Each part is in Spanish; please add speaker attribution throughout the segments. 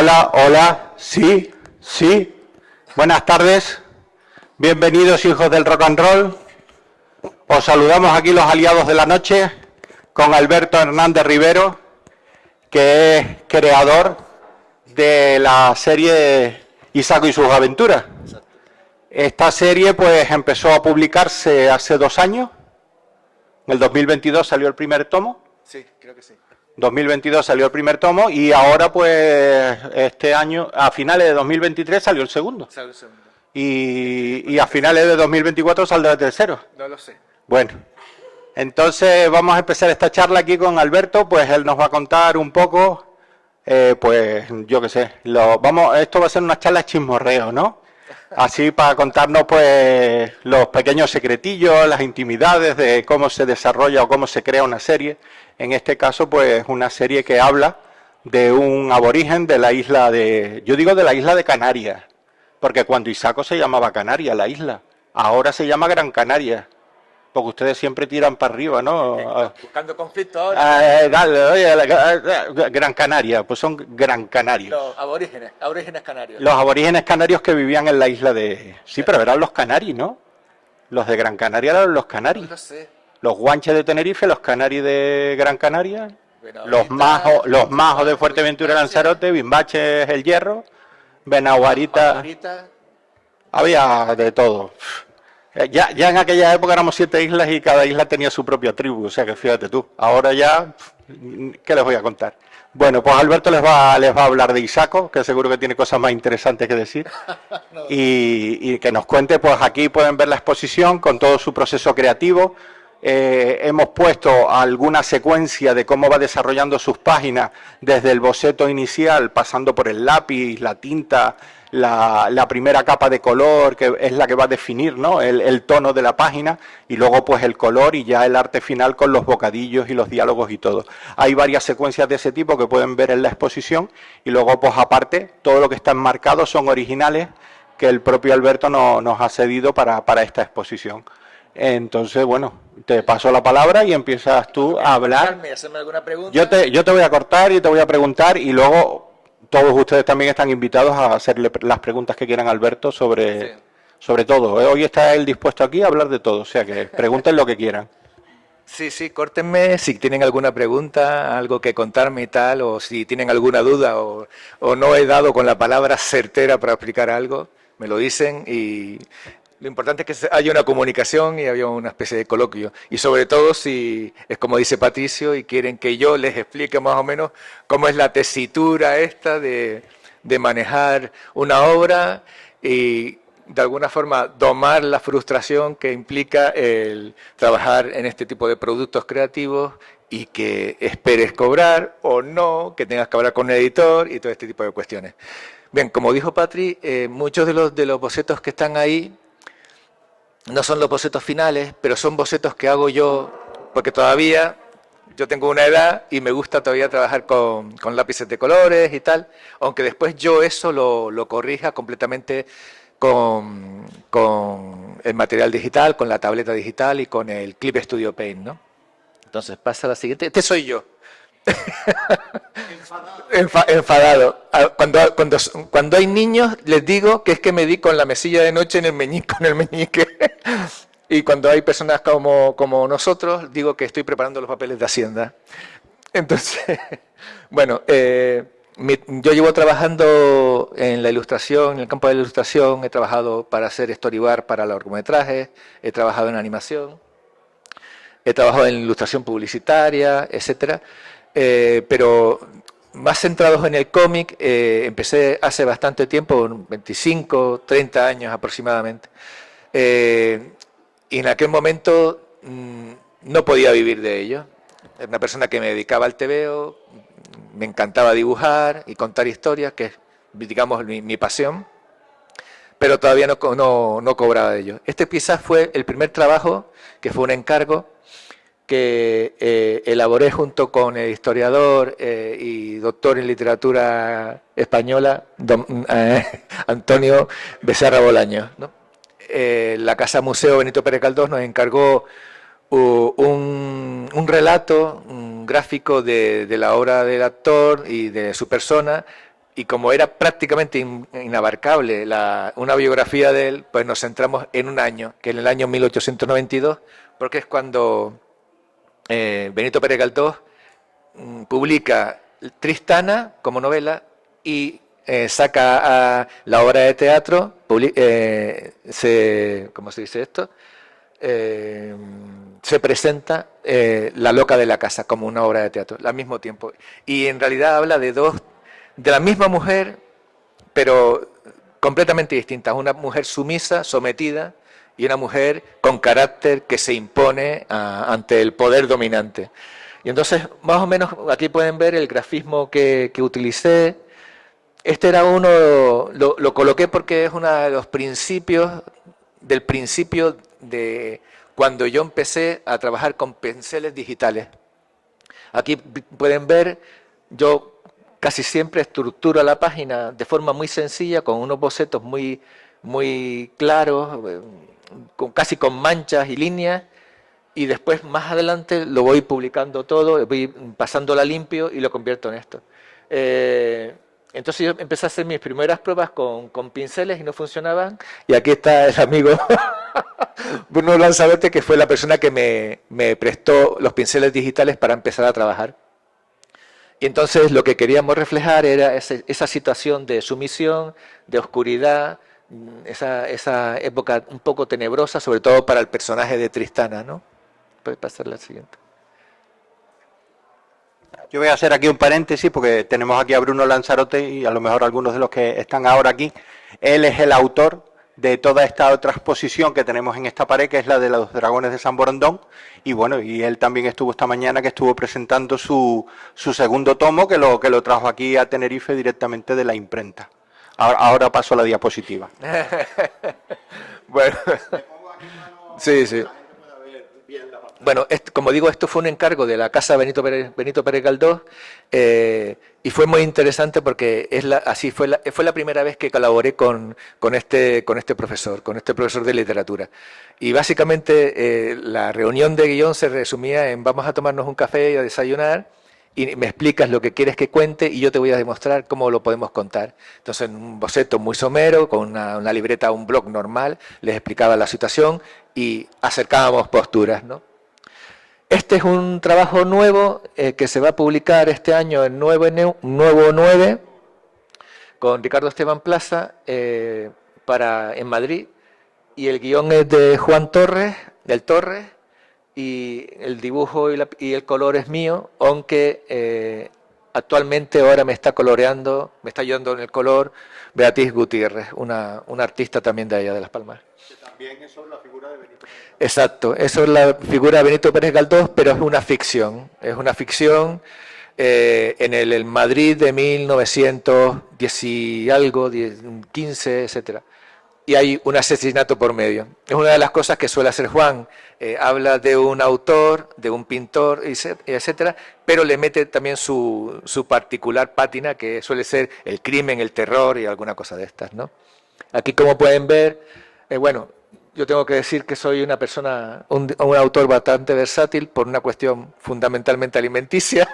Speaker 1: Hola, hola, sí, sí. Buenas tardes. Bienvenidos, hijos del rock and roll. Os saludamos aquí los aliados de la noche con Alberto Hernández Rivero, que es creador de la serie Isaco y sus aventuras. Esta serie pues empezó a publicarse hace 2 años. En el 2022 salió el primer tomo.
Speaker 2: Sí, creo que sí.
Speaker 1: 2022 salió el primer tomo y ahora pues este año, a finales de 2023 salió el segundo.
Speaker 2: Sale el segundo.
Speaker 1: Y a finales de 2024 saldrá el tercero.
Speaker 2: No lo sé.
Speaker 1: Bueno, entonces vamos a empezar esta charla aquí con Alberto, pues él nos va a contar un poco, pues yo qué sé, esto va a ser una charla chismorreo, ¿no? Así para contarnos pues los pequeños secretillos, las intimidades de cómo se desarrolla o cómo se crea una serie. En este caso pues una serie que habla de un aborigen de la isla de, yo digo de la isla de Canarias, porque cuando Isaco se llamaba Canarias, la isla, ahora se llama Gran Canaria, porque ustedes siempre tiran para arriba, ¿no?
Speaker 2: Buscando conflictos ahora.
Speaker 1: Dale, oye, Gran Canaria, pues son Gran Canarios.
Speaker 2: Los aborígenes canarios.
Speaker 1: Los aborígenes canarios que vivían en la isla de... Sí, pero eran los canaris, ¿no? Los de Gran Canaria eran los canaris.
Speaker 2: No lo sé.
Speaker 1: Los guanches de Tenerife, los canaris de Gran Canaria, los
Speaker 2: Benaguarita,
Speaker 1: majos de Fuerteventura y Lanzarote, Bimbache es el Hierro, Benaguarita, había de todo. Ya en aquella época éramos 7 islas y cada isla tenía su propia tribu, o sea que fíjate tú. Ahora ya, ¿qué les voy a contar? Bueno, pues Alberto les va a hablar de Isaco, que seguro que tiene cosas más interesantes que decir, y que nos cuente, pues aquí pueden ver la exposición con todo su proceso creativo. Hemos puesto alguna secuencia de cómo va desarrollando sus páginas desde el boceto inicial, pasando por el lápiz, la tinta, la primera capa de color, que es la que va a definir, ¿no?, el tono de la página, y luego pues el color y ya el arte final con los bocadillos y los diálogos y todo. Hay varias secuencias de ese tipo que pueden ver en la exposición, y luego pues aparte todo lo que está enmarcado son originales que el propio Alberto nos ha cedido para esta exposición. Entonces, bueno, te paso la palabra y empiezas tú a hablar.
Speaker 2: ¿Hacerme alguna pregunta?
Speaker 1: Yo te voy a cortar y te voy a preguntar, y luego todos ustedes también están invitados a hacerle las preguntas que quieran a Alberto sobre todo. Hoy está él dispuesto aquí a hablar de todo, o sea que pregunten lo que quieran.
Speaker 2: Sí, córtenme si tienen alguna pregunta, algo que contarme y tal, o si tienen alguna duda o no he dado con la palabra certera para explicar algo, me lo dicen, y lo importante es que haya una comunicación y haya una especie de coloquio. Y sobre todo si es como dice Patricio y quieren que yo les explique más o menos cómo es la tesitura esta de manejar una obra y de alguna forma domar la frustración que implica el trabajar en este tipo de productos creativos y que esperes cobrar o no, que tengas que hablar con un editor y todo este tipo de cuestiones. Bien, como dijo Patri, muchos de los bocetos que están ahí no son los bocetos finales, pero son bocetos que hago yo, porque todavía yo tengo una edad y me gusta todavía trabajar con lápices de colores y tal, aunque después yo eso lo corrija completamente con el material digital, con la tableta digital y con el Clip Studio Paint, ¿no? Entonces pasa la siguiente, este soy yo. Enfadado. Cuando hay niños les digo que es que me di con la mesilla de noche en el meñique. Y cuando hay personas como nosotros digo que estoy preparando los papeles de Hacienda. Entonces, bueno, yo llevo trabajando en la ilustración, en el campo de la ilustración. He trabajado para hacer storyboard para largometrajes, he trabajado en animación, he trabajado en ilustración publicitaria, etcétera. Pero más centrados en el cómic, empecé hace bastante tiempo, 25, 30 años aproximadamente, y en aquel momento no podía vivir de ello. Era una persona que me dedicaba al tebeo, me encantaba dibujar y contar historias, que es, digamos, mi pasión, pero todavía no cobraba de ello. Este quizás fue el primer trabajo, que fue un encargo, que elaboré junto con el historiador y doctor en literatura española, Antonio Becerra Bolaños, ¿no? La Casa Museo Benito Pérez Galdós nos encargó un relato, un gráfico de la obra del actor y de su persona, y como era prácticamente inabarcable una biografía de él, pues nos centramos en un año, que en el año 1892, porque es cuando Benito Pérez Galdós publica Tristana como novela y saca a la obra de teatro, ¿cómo se dice esto? Se presenta La loca de la casa como una obra de teatro al mismo tiempo. Y en realidad habla de la misma mujer, pero completamente distintas. Una mujer sumisa, sometida, y una mujer con carácter que se impone ante el poder dominante. Y entonces, más o menos, aquí pueden ver el grafismo que utilicé. Este era uno, lo coloqué porque es uno de los principio de cuando yo empecé a trabajar con pinceles digitales. Aquí pueden ver, yo casi siempre estructuro la página de forma muy sencilla, con unos bocetos muy, muy claros, casi con manchas y líneas, y después más adelante lo voy publicando todo, voy pasándola limpio y lo convierto en esto. Entonces yo empecé a hacer mis primeras pruebas con pinceles y no funcionaban, y aquí está el amigo Bruno Lanzarote, que fue la persona que me prestó los pinceles digitales para empezar a trabajar. Y entonces lo que queríamos reflejar era esa situación de sumisión, de oscuridad, esa época un poco tenebrosa, sobre todo para el personaje de Tristana, ¿no? Puedes pasar la siguiente.
Speaker 1: Yo voy a hacer aquí un paréntesis porque tenemos aquí a Bruno Lanzarote y a lo mejor algunos de los que están ahora aquí. Él es el autor de toda esta otra exposición que tenemos en esta pared, que es la de los dragones de San Borondón. Y bueno, y él también estuvo esta mañana, que estuvo presentando su segundo tomo, que lo trajo aquí a Tenerife directamente de la imprenta. Ahora paso a la diapositiva.
Speaker 2: Bueno, sí, sí. Bueno, como digo, esto fue un encargo de la Casa Benito Pérez Galdós, y fue muy interesante porque fue la primera vez que colaboré con este profesor de literatura. Y básicamente la reunión de guión se resumía en: vamos a tomarnos un café y a desayunar, y me explicas lo que quieres que cuente y yo te voy a demostrar cómo lo podemos contar. Entonces, en un boceto muy somero, con una libreta, un blog normal, les explicaba la situación y acercábamos posturas, ¿no? Este es un trabajo nuevo que se va a publicar este año en Nuevo 9, con Ricardo Esteban Plaza, en Madrid, y el guión es de Juan Torres, y el dibujo y el color es mío, aunque actualmente ahora me está ayudando en el color Beatriz Gutiérrez, una artista también de allá de Las Palmas.
Speaker 1: También eso es la figura de Benito.
Speaker 2: Exacto, eso es la figura de Benito Pérez Galdós, pero es una ficción en el Madrid de 1910 y algo, 15, etcétera. Y hay un asesinato por medio. Es una de las cosas que suele hacer Juan. Habla de un autor, de un pintor, etcétera, pero le mete también su particular pátina, que suele ser el crimen, el terror y alguna cosa de estas, ¿no? Aquí, como pueden ver, bueno, yo tengo que decir que soy una persona, un autor bastante versátil por una cuestión fundamentalmente alimenticia.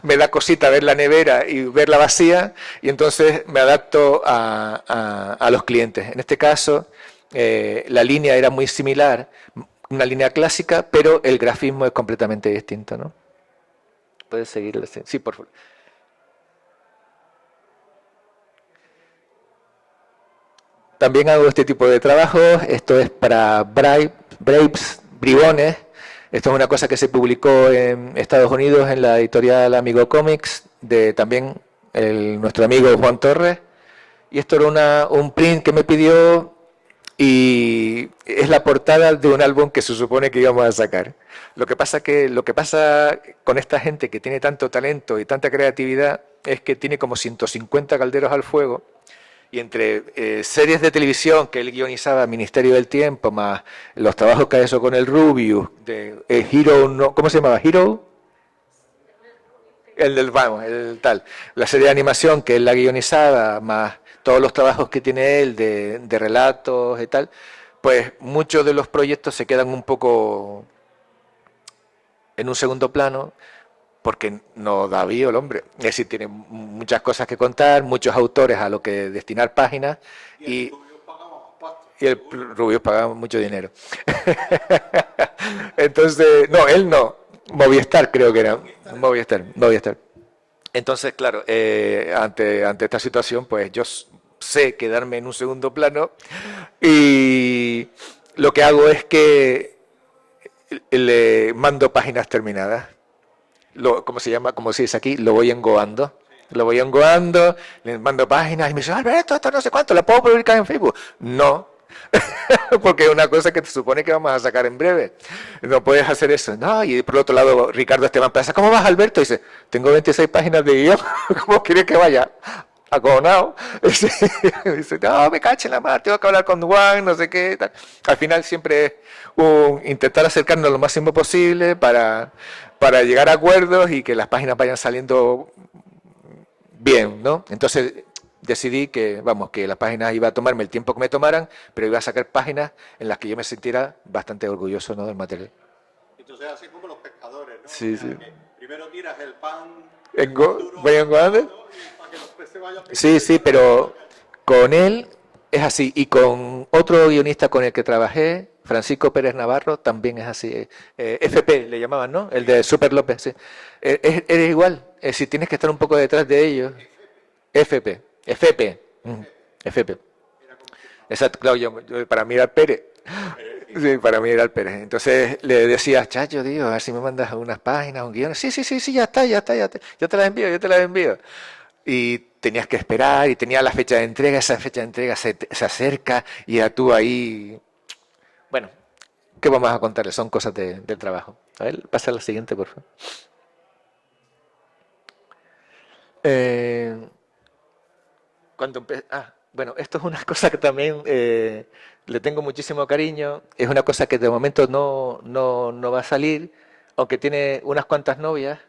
Speaker 2: Me da cosita ver la nevera y verla vacía, y entonces me adapto a los clientes. En este caso, la línea era muy similar, una línea clásica, pero el grafismo es completamente distinto, ¿no? ¿Puedes seguir? Sí, por favor. También hago este tipo de trabajos. Esto es para Bribones. Esto es una cosa que se publicó en Estados Unidos en la editorial Amigo Comics, de también nuestro amigo Juan Torres. Y esto era un print que me pidió, y es la portada de un álbum que se supone que íbamos a sacar. Lo que pasa con esta gente que tiene tanto talento y tanta creatividad es que tiene como 150 calderos al fuego. Y entre series de televisión que él guionizaba, Ministerio del Tiempo, más los trabajos que ha hecho con el Rubius, de Hero, no, ¿cómo se llamaba? ¿Hero? El tal. La serie de animación que él la guionizaba, más todos los trabajos que tiene él de relatos y tal, pues muchos de los proyectos se quedan un poco en un segundo plano, porque no da bio el hombre. Es decir, tiene muchas cosas que contar, muchos autores a lo que destinar páginas y el Rubius pagaba mucho dinero. Entonces, no, él no, Movistar creo que era, Movistar. Entonces, claro, ante esta situación, pues yo sé quedarme en un segundo plano y lo que hago es que le mando páginas terminadas. ¿Cómo se llama? Como se dice aquí, lo voy engoando. Lo voy engoando, le mando páginas y me dice, Alberto, esto no sé cuánto, ¿la puedo publicar en Facebook? No, porque es una cosa que te supone que vamos a sacar en breve. No puedes hacer eso. No, y por otro lado, Ricardo Esteban Plaza, ¿cómo vas, Alberto? Dice, tengo 26 páginas de guión, ¿cómo quieres que vaya? Acojonado. Dice, no, me caché en la mar, tengo que hablar con Juan, no sé qué. Tal. Al final siempre es intentar acercarnos lo máximo posible para llegar a acuerdos y que las páginas vayan saliendo bien, ¿no? Entonces decidí que, que las páginas iba a tomarme el tiempo que me tomaran, pero iba a sacar páginas en las que yo me sintiera bastante orgulloso, ¿no?, del material.
Speaker 1: Entonces así como los pescadores, ¿no?
Speaker 2: Sí, sí.
Speaker 1: Primero tiras el pan...
Speaker 2: ¿Voy engoando? Sí, sí, pero con él es así. Y con otro guionista con el que trabajé, Francisco Pérez Navarro, también es así. FP le llamaban, ¿no? El de Super López, sí. Eres igual. Si tienes que estar un poco detrás de ellos. FP. Exacto, claro, para mí era el Pérez. Sí, para mí era el Pérez. Entonces le decía, Chacho, tío, a ver si me mandas unas páginas, un guión. Sí, ya está. Yo te las envío. Y tenías que esperar, y tenía la fecha de entrega, esa fecha de entrega se acerca, y ya tú ahí... Bueno, ¿qué vamos a contarles? Son cosas del trabajo. A ver, pasa a la siguiente, por favor. Bueno, esto es una cosa que también le tengo muchísimo cariño. Es una cosa que de momento no va a salir, aunque tiene unas cuantas novias.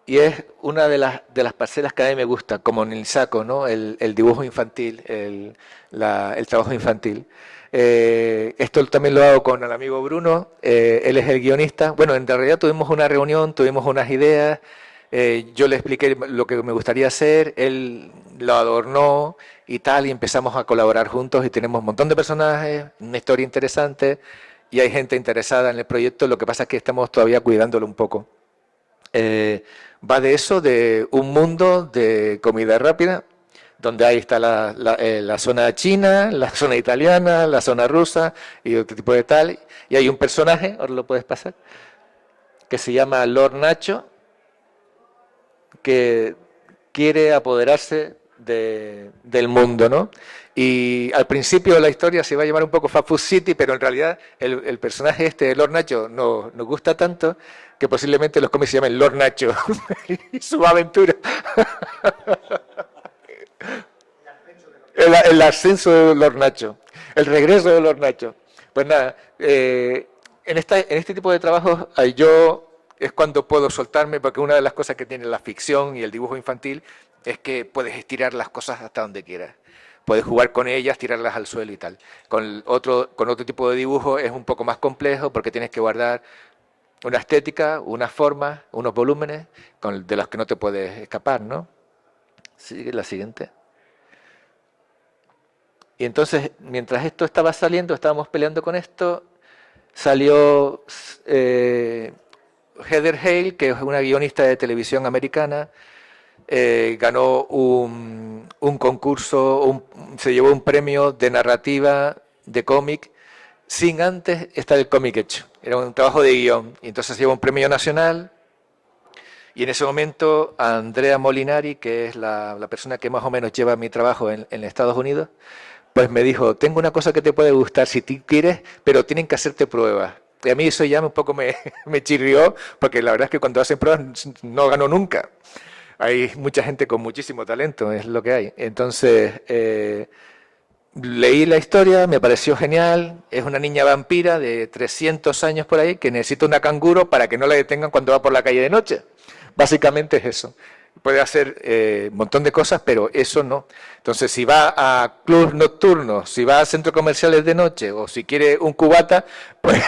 Speaker 2: Y es una de las parcelas que a mí me gusta, como en el saco, ¿no? El dibujo infantil, el trabajo infantil. Esto también lo hago con el amigo Bruno, él es el guionista. Bueno, en realidad tuvimos una reunión, tuvimos unas ideas, yo le expliqué lo que me gustaría hacer, él lo adornó y tal, y empezamos a colaborar juntos y tenemos un montón de personajes, una historia interesante y hay gente interesada en el proyecto, lo que pasa es que estamos todavía cuidándolo un poco. Va de eso, de un mundo de comida rápida, donde ahí está la zona china, la zona italiana, la zona rusa y otro tipo de tal. Y hay un personaje, ahora lo puedes pasar, que se llama Lord Nacho, que quiere apoderarse del mundo, ¿no? Y al principio la historia se va a llamar un poco Fast Food City, pero en realidad el personaje este, Lord Nacho, nos gusta tanto que posiblemente los cómics se llamen Lord Nacho y su aventura. El ascenso de Lord Nacho, el regreso de Lord Nacho. Pues nada, en este tipo de trabajos yo es cuando puedo soltarme, porque una de las cosas que tiene la ficción y el dibujo infantil es que puedes estirar las cosas hasta donde quieras. Puedes jugar con ellas, tirarlas al suelo y tal. Con otro tipo de dibujo es un poco más complejo porque tienes que guardar una estética, unas formas, unos volúmenes de los que no te puedes escapar, ¿no? Sigue la siguiente. Y entonces, mientras esto estaba saliendo, estábamos peleando con esto, salió Heather Hale, que es una guionista de televisión americana, ganó un concurso, se llevó un premio de narrativa de cómic sin antes estar el cómic hecho. Era un trabajo de guión. Y entonces se llevó un premio nacional. Y en ese momento Andrea Molinari, que es la persona que más o menos lleva mi trabajo en Estados Unidos, pues me dijo, tengo una cosa que te puede gustar si tú quieres, pero tienen que hacerte pruebas. Y a mí eso ya un poco me chirrió, porque la verdad es que cuando hacen pruebas no gano nunca. Hay mucha gente con muchísimo talento, es lo que hay. Entonces, leí la historia, me pareció genial. Es una niña vampira de 300 años por ahí que necesita una canguro para que no la detengan cuando va por la calle de noche. Básicamente es eso. puede hacer un montón de cosas, pero eso no. Entonces, si va a clubs nocturnos, si va a centros comerciales de noche o si quiere un cubata, pues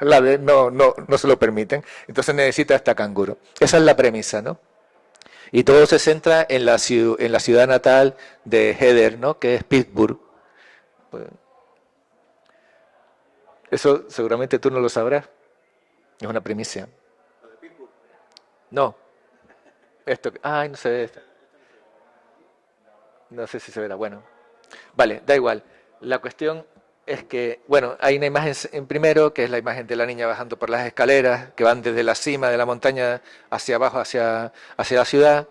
Speaker 2: no se lo permiten. Entonces necesita esta canguro. Esa es la premisa, ¿no? Y todo se centra en la ciudad natal de Heather, ¿no? Que es Pittsburgh. Pues, eso seguramente tú no lo sabrás. Es una primicia. No. Esto. Ay, no se ve. No sé si se verá. Bueno. Vale, da igual. La cuestión es que, bueno, hay una imagen en primero, que es la imagen de la niña bajando por las escaleras, que van desde la cima de la montaña hacia abajo, hacia la ciudad.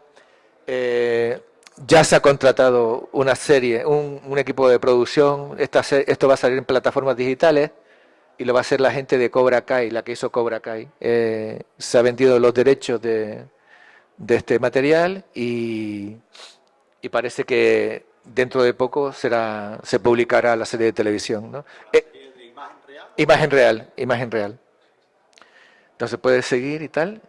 Speaker 2: Ya se ha contratado una serie, un equipo de producción. Esto va a salir en plataformas digitales y lo va a hacer la gente de Cobra Kai, la que hizo Cobra Kai. Se ha vendido los derechos de este material y parece que dentro de poco se publicará la serie de televisión, ¿no? Imagen real, imagen real. Entonces puedes seguir y tal.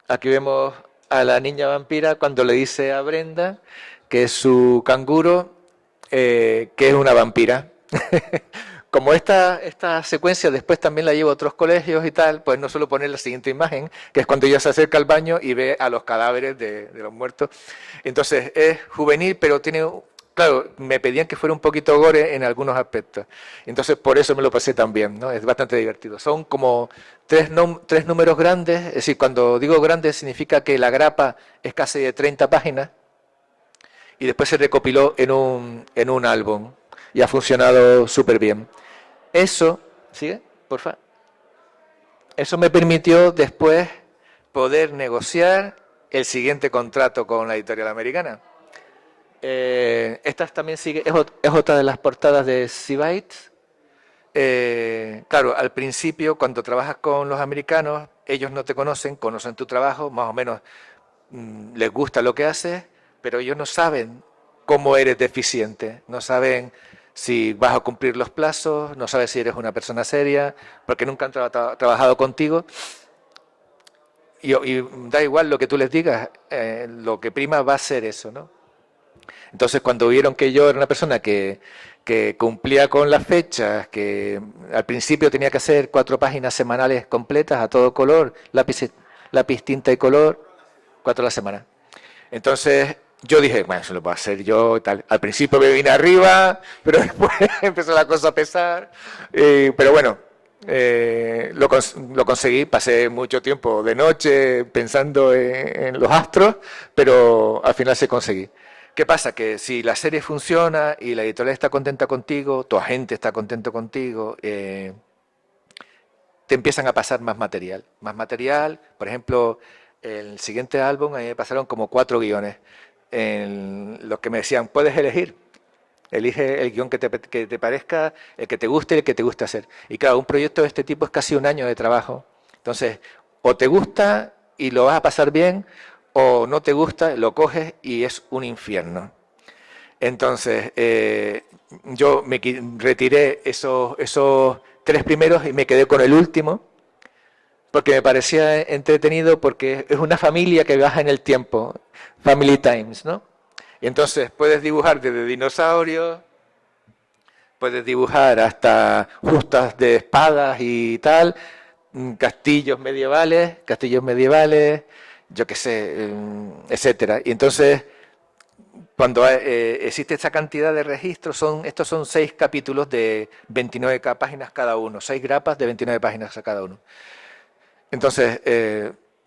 Speaker 2: Aquí vemos a la niña vampira cuando le dice a Brenda que su canguro, que es una vampira. Como esta secuencia después también la llevo a otros colegios y tal, pues no suelo poner la siguiente imagen, que es cuando ella se acerca al baño y ve a los cadáveres de los muertos. Entonces es juvenil, pero tiene, claro, me pedían que fuera un poquito gore en algunos aspectos. Entonces por eso me lo pasé también, ¿no? Es bastante divertido. Son como tres números grandes, es decir, cuando digo grandes significa que la grapa es casi de 30 páginas y después se recopiló en un álbum y ha funcionado súper bien. Eso, ¿sigue? Porfa. Eso me permitió después poder negociar el siguiente contrato con la editorial americana. Esta también sigue, es otra de las portadas de Seabytes. Claro, al principio, cuando trabajas con los americanos, ellos no te conocen tu trabajo, más o menos les gusta lo que haces, pero ellos no saben cómo eres deficiente, no saben si vas a cumplir los plazos, no sabes si eres una persona seria, porque nunca han trabajado contigo. Y da igual lo que tú les digas, lo que prima va a ser eso, ¿no? Entonces, cuando vieron que yo era una persona que cumplía con las fechas, que al principio tenía que hacer 4 páginas semanales completas a todo color, lápiz, tinta y color, 4 a la semana. Entonces yo dije, bueno, eso lo puedo hacer yo y tal. Al principio me vine arriba, pero después empezó la cosa a pesar. Pero bueno, lo conseguí. Pasé mucho tiempo de noche pensando en los astros, pero al final se conseguí. ¿Qué pasa? Que si la serie funciona y la editorial está contenta contigo, tu agente está contento contigo, te empiezan a pasar más material. Más material, por ejemplo, el siguiente álbum a mí me pasaron como 4 guiones. En los que me decían, puedes elegir. Elige el guión que te parezca, el que te guste y el que te guste hacer. Y claro, un proyecto de este tipo es casi un año de trabajo. Entonces, o te gusta y lo vas a pasar bien, o no te gusta, lo coges y es un infierno. Entonces, yo me retiré esos 3 primeros y me quedé con el último, porque me parecía entretenido, porque es una familia que viaja en el tiempo, Family Times, ¿no? Y entonces puedes dibujar desde dinosaurios, puedes dibujar hasta justas de espadas y tal, castillos medievales, yo qué sé, etcétera. Y entonces, cuando existe esa cantidad de registros, estos son 6 capítulos de 29 páginas cada uno, 6 grapas de 29 páginas a cada uno. Entonces,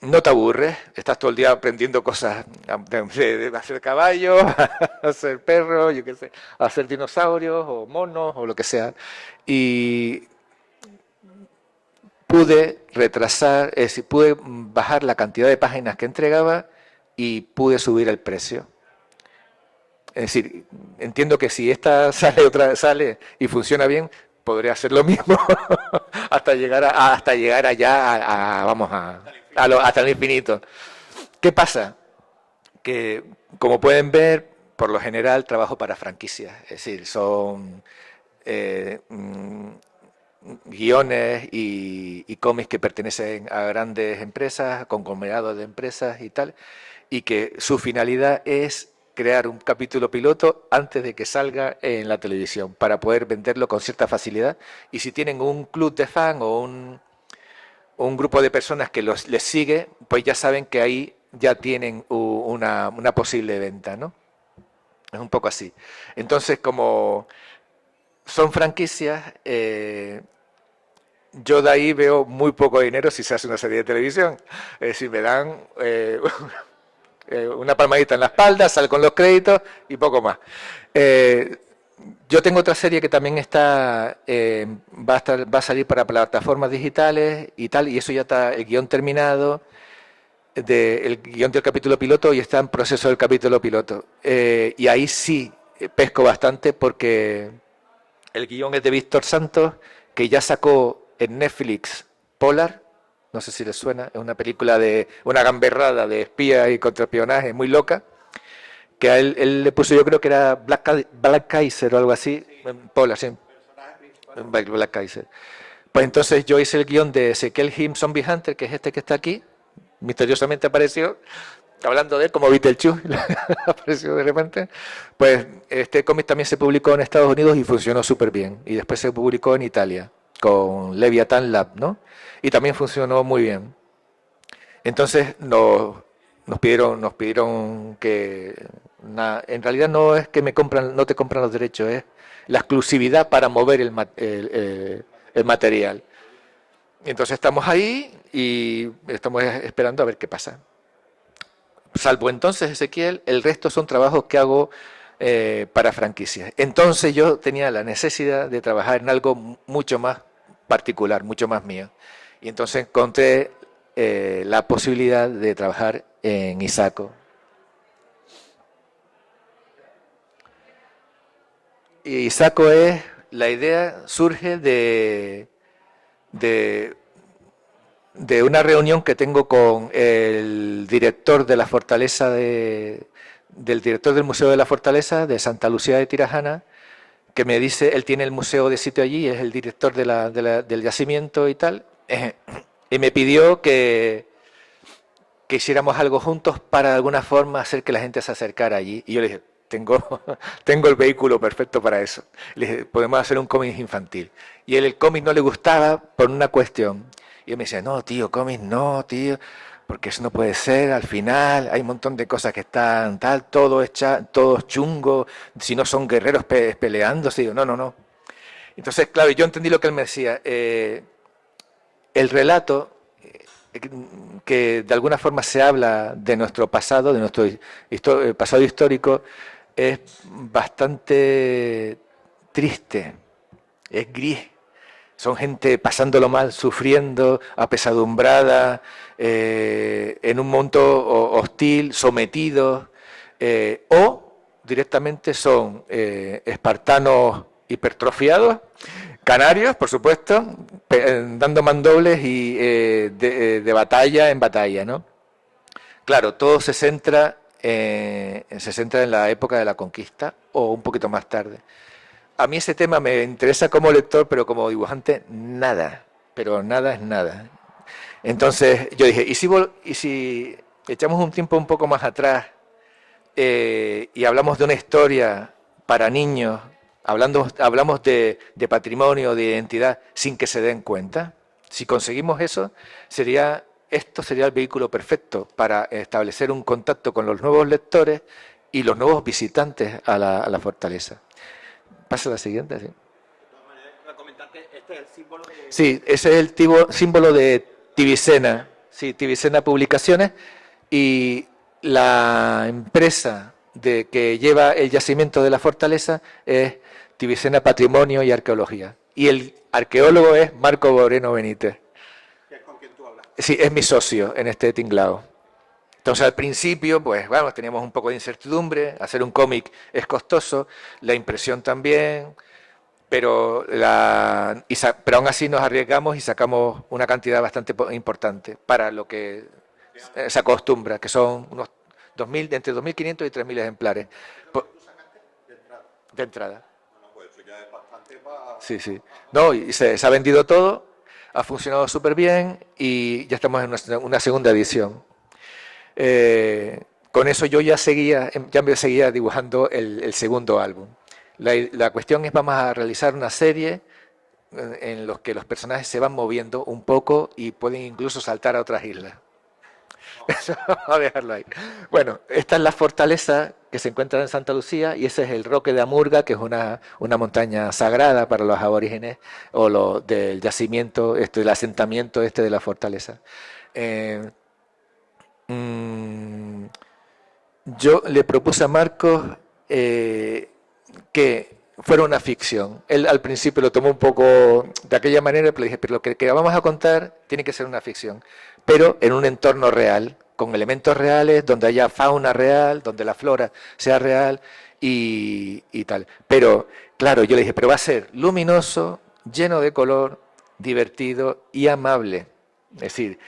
Speaker 2: no te aburres, estás todo el día aprendiendo cosas, de hacer caballos, hacer perros, yo qué sé, hacer dinosaurios o monos o lo que sea. Y pude retrasar, es decir, pude bajar la cantidad de páginas que entregaba y pude subir el precio. Es decir, entiendo que si esta sale y funciona bien, podré hacer lo mismo hasta llegar allá vamos hasta el infinito. ¿Qué pasa? Que como pueden ver, por lo general trabajo para franquicias, es decir, son guiones y cómics que pertenecen a grandes empresas, conglomerados de empresas y tal, y que su finalidad es crear un capítulo piloto antes de que salga en la televisión, para poder venderlo con cierta facilidad. Y si tienen un club de fan o un grupo de personas que les sigue, pues ya saben que ahí ya tienen una posible venta, ¿no? Es un poco así. Entonces, como son franquicias, yo de ahí veo muy poco dinero si se hace una serie de televisión. Es decir, me dan una palmadita en la espalda, sal con los créditos y poco más. Yo tengo otra serie que también está, va a salir para plataformas digitales y tal, y eso ya está el guión terminado, el guión del capítulo piloto, y está en proceso del capítulo piloto. Y ahí sí pesco bastante porque el guión es de Víctor Santos, que ya sacó en Netflix Polar, no sé si les suena, es una película de una gamberrada de espía y contraespionaje muy loca, que a él le puso, yo creo que era Black Kaiser o algo así, Polar, sí, Black Kaiser. Pues entonces yo hice el guión de Ezekiel Him Zombie Hunter, que es este que está aquí, misteriosamente apareció, hablando de él como Beetlejuice, apareció de repente. Pues este cómic también se publicó en Estados Unidos y funcionó súper bien. Y después se publicó en Italia con Leviathan Lab, ¿no? Y también funcionó muy bien. Entonces nos pidieron que, en realidad no es que no te compran los derechos, es la exclusividad para mover el material. Entonces estamos ahí y estamos esperando a ver qué pasa. Salvo entonces, Ezequiel, el resto son trabajos que hago para franquicias. Entonces yo tenía la necesidad de trabajar en algo mucho más particular, mucho más mío. Y entonces encontré la posibilidad de trabajar en Isaco. Y Isaco la idea surge de una reunión que tengo con el director de la Fortaleza del director del Museo de la Fortaleza de Santa Lucía de Tirajana, que me dice, él tiene el museo de sitio allí, es el director del yacimiento y tal, y me pidió que hiciéramos algo juntos para de alguna forma hacer que la gente se acercara allí. Y yo le dije, tengo el vehículo perfecto para eso. Le dije, podemos hacer un cómic infantil. Y él el cómic no le gustaba por una cuestión. Y él me decía, no, tío, cómic no, tío, porque eso no puede ser, al final hay un montón de cosas que están tal, todo chungo, si no son guerreros peleándose. Y digo, no, no, no. Entonces, claro, yo entendí lo que él me decía. El relato que de alguna forma se habla de nuestro pasado, de nuestro pasado histórico, es bastante triste, es gris. Son gente pasándolo mal, sufriendo, apesadumbrada, en un mundo hostil, sometidos, o directamente son espartanos hipertrofiados, canarios, por supuesto, dando mandobles y de batalla en batalla, ¿no? Claro, todo se centra en la época de la conquista o un poquito más tarde. A mí ese tema me interesa como lector, pero como dibujante, nada. Pero nada es nada. Entonces yo dije, ¿y si echamos un tiempo un poco más atrás y hablamos de una historia para niños, hablamos de patrimonio, de identidad, sin que se den cuenta? Si conseguimos eso, esto sería el vehículo perfecto para establecer un contacto con los nuevos lectores y los nuevos visitantes a la fortaleza. Pasa la siguiente, sí. Sí, ese es el símbolo de Tibicena, sí, Tibicena Publicaciones, y la empresa que lleva el yacimiento de la fortaleza es Tibicena Patrimonio y Arqueología. Y el arqueólogo es Marco Moreno Benítez. ¿Que es con quien tú hablas? Sí, es mi socio en este tinglao. Entonces al principio, pues vamos, teníamos un poco de incertidumbre, hacer un cómic es costoso, la impresión también, pero aún así nos arriesgamos y sacamos una cantidad bastante importante para lo que se acostumbra, que son unos 2.000, entre 2.500 y 3.000 ejemplares de entrada. Sí, sí. No, y se ha vendido todo, ha funcionado súper bien y ya estamos en una segunda edición. Con eso yo ya me seguía dibujando el segundo álbum. La cuestión es, vamos a realizar una serie en los que los personajes se van moviendo un poco y pueden incluso saltar a otras islas. Eso, vamos a dejarlo ahí. Bueno, esta es la fortaleza que se encuentra en Santa Lucía y ese es el Roque de Amurga, que es una montaña sagrada para los aborígenes o del yacimiento, del asentamiento de la fortaleza. Eh, mm, yo le propuse a Marcos que fuera una ficción. Él al principio lo tomó un poco de aquella manera, pero le dije, pero lo que vamos a contar tiene que ser una ficción, pero en un entorno real, con elementos reales, donde haya fauna real, donde la flora sea real y tal. Pero, claro, yo le dije, pero va a ser luminoso, lleno de color, divertido y amable. Es decir,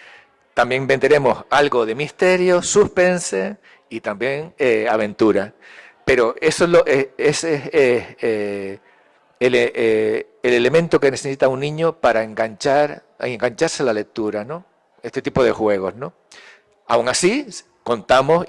Speaker 2: también venderemos algo de misterio, suspense y también aventura. Pero eso es ese es el elemento que necesita un niño para engancharse a la lectura, ¿no? Este tipo de juegos, ¿no? Aún así, contamos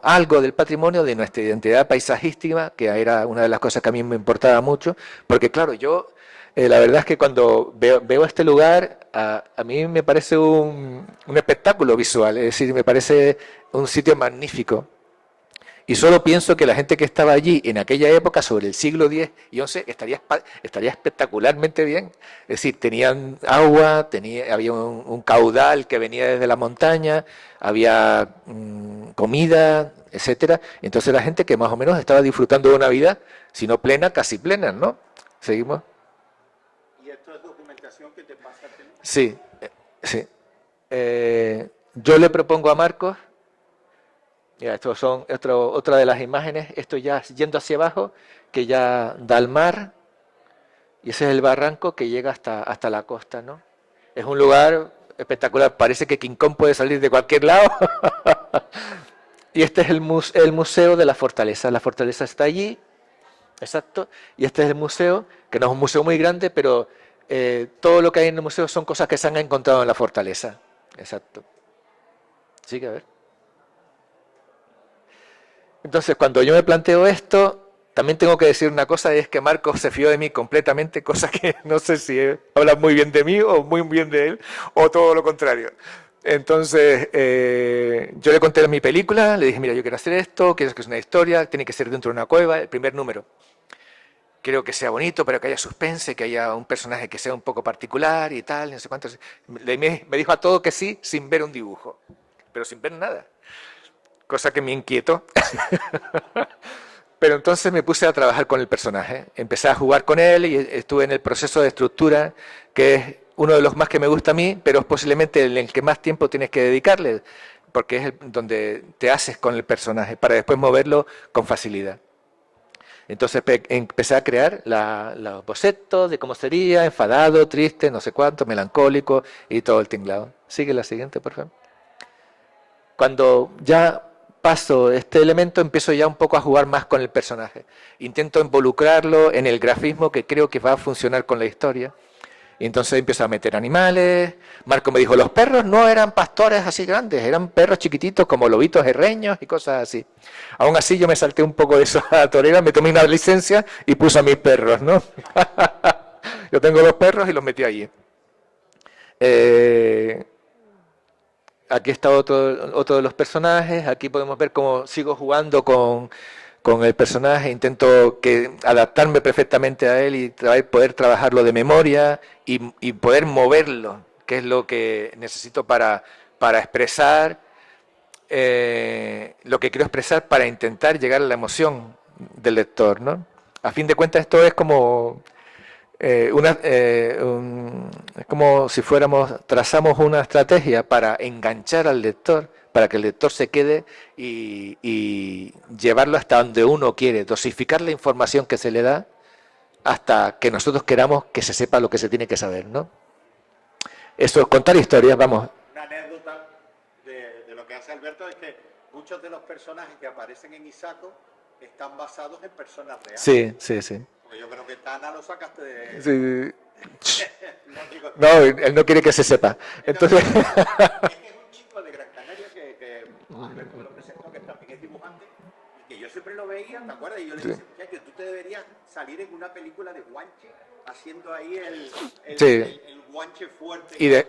Speaker 2: algo del patrimonio, de nuestra identidad paisajística, que era una de las cosas que a mí me importaba mucho, porque claro, yo la verdad es que cuando veo este lugar, a mí me parece un espectáculo visual, es decir, me parece un sitio magnífico. Y solo pienso que la gente que estaba allí en aquella época, sobre el siglo X y XI, estaría espectacularmente bien. Es decir, tenían agua, había un caudal que venía desde la montaña, había comida, etcétera. Entonces la gente que más o menos estaba disfrutando de una vida, si no plena, casi plena, ¿no? ¿Seguimos?
Speaker 1: ¿Y esto es documentación que te pasa a ti?
Speaker 2: Sí, sí. Yo le propongo a Marcos. Mira, estos son otra de las imágenes, esto ya yendo hacia abajo, que ya da al mar, y ese es el barranco que llega hasta la costa, ¿no? Es un lugar espectacular, parece que King Kong puede salir de cualquier lado. Y este es el museo de la fortaleza está allí, exacto, y este es el museo, que no es un museo muy grande, pero todo lo que hay en el museo son cosas que se han encontrado en la fortaleza, exacto. Sí, que a ver. Entonces, cuando yo me planteo esto, también tengo que decir una cosa, y es que Marcos se fió de mí completamente, cosa que no sé si habla muy bien de mí o muy bien de él, o todo lo contrario. Entonces, yo le conté mi película, le dije, mira, yo quiero hacer esto, quiero que es una historia, tiene que ser dentro de una cueva, el primer número. Quiero que sea bonito, pero que haya suspense, que haya un personaje que sea un poco particular y tal, no sé cuántos. Me dijo a todo que sí, sin ver un dibujo, pero sin ver nada, cosa que me inquietó. Pero entonces me puse a trabajar con el personaje, empecé a jugar con él y estuve en el proceso de estructura, que es uno de los más que me gusta a mí, pero es posiblemente el que más tiempo tienes que dedicarle, porque es donde te haces con el personaje, para después moverlo con facilidad. Entonces empecé a crear los bocetos de cómo sería, enfadado, triste, no sé cuánto, melancólico y todo el tinglado. Sigue la siguiente, por favor. Cuando ya paso este elemento, empiezo ya un poco a jugar más con el personaje. Intento involucrarlo en el grafismo que creo que va a funcionar con la historia. Y entonces empiezo a meter animales. Marco me dijo, los perros no eran pastores así grandes, eran perros chiquititos como lobitos herreños y cosas así. Aún así yo me salté un poco de eso a la torera, me tomé una licencia y puse a mis perros, ¿no? Yo tengo los perros y los metí allí. Aquí está otro de los personajes, aquí podemos ver cómo sigo jugando con el personaje, intento adaptarme perfectamente a él y poder trabajarlo de memoria y poder moverlo, que es lo que necesito para expresar lo que quiero expresar para intentar llegar a la emoción del lector, ¿no? A fin de cuentas esto es como es como si trazamos una estrategia para enganchar al lector, para que el lector se quede y llevarlo hasta donde uno quiere, dosificar la información que se le da hasta que nosotros queramos que se sepa lo que se tiene que saber, ¿no? Eso es contar historias, vamos.
Speaker 1: Una anécdota de lo que hace Alberto es que muchos de los personajes que aparecen en Isaco están basados en personas reales.
Speaker 2: Sí, sí, sí.
Speaker 1: Porque yo creo que Tana lo sacaste de...
Speaker 2: Sí. No, él no quiere que se sepa. Entonces...
Speaker 1: Es que es un chico de Gran Canaria que Alberto me lo presentó, que también es dibujante, y que yo siempre lo veía, ¿te acuerdas? Y yo le dije, que tú te deberías salir en una película de guanche, haciendo ahí el guanche fuerte.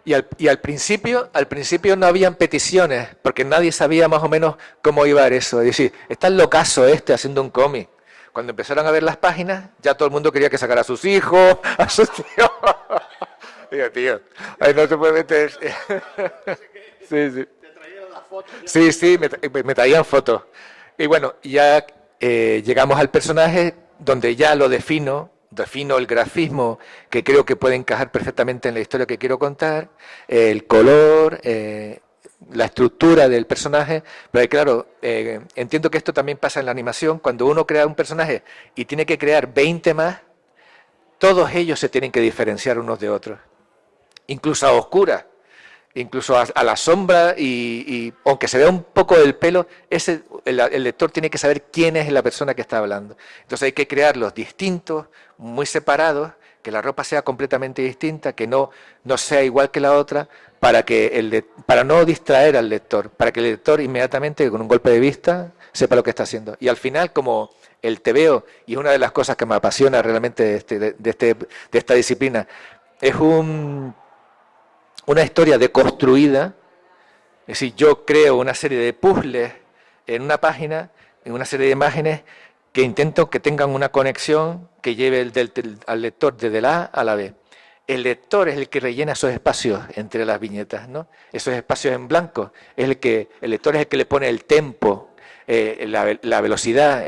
Speaker 2: Y al principio no habían peticiones, porque nadie sabía más o menos cómo iba a eso. Es decir, está el locazo haciendo un cómic. Cuando empezaron a ver las páginas, ya todo el mundo quería que sacara a sus hijos, a sus tíos. Digo, tío, ahí no se puede meter. Sí, sí.
Speaker 1: Te traían las fotos.
Speaker 2: Sí, me traían fotos. Y bueno, ya llegamos al personaje donde ya lo defino el grafismo que creo que puede encajar perfectamente en la historia que quiero contar, el color, la estructura del personaje, pero claro, entiendo que esto también pasa en la animación, cuando uno crea un personaje y tiene que crear 20 más, todos ellos se tienen que diferenciar unos de otros, incluso a oscuras, incluso a la sombra, y aunque se vea un poco del pelo, el lector tiene que saber quién es la persona que está hablando. Entonces hay que crearlos distintos, muy separados, que la ropa sea completamente distinta, que no sea igual que la otra, para no distraer al lector, para que el lector inmediatamente, con un golpe de vista, sepa lo que está haciendo. Y al final, como el tebeo, y es una de las cosas que me apasiona realmente de esta disciplina, es una historia deconstruida, es decir, yo creo una serie de puzzles en una página, en una serie de imágenes que intento que tengan una conexión que lleve al lector desde la A a la B. El lector es el que rellena esos espacios entre las viñetas, ¿no? Esos espacios en blanco, el lector es el que le pone el tempo, la velocidad,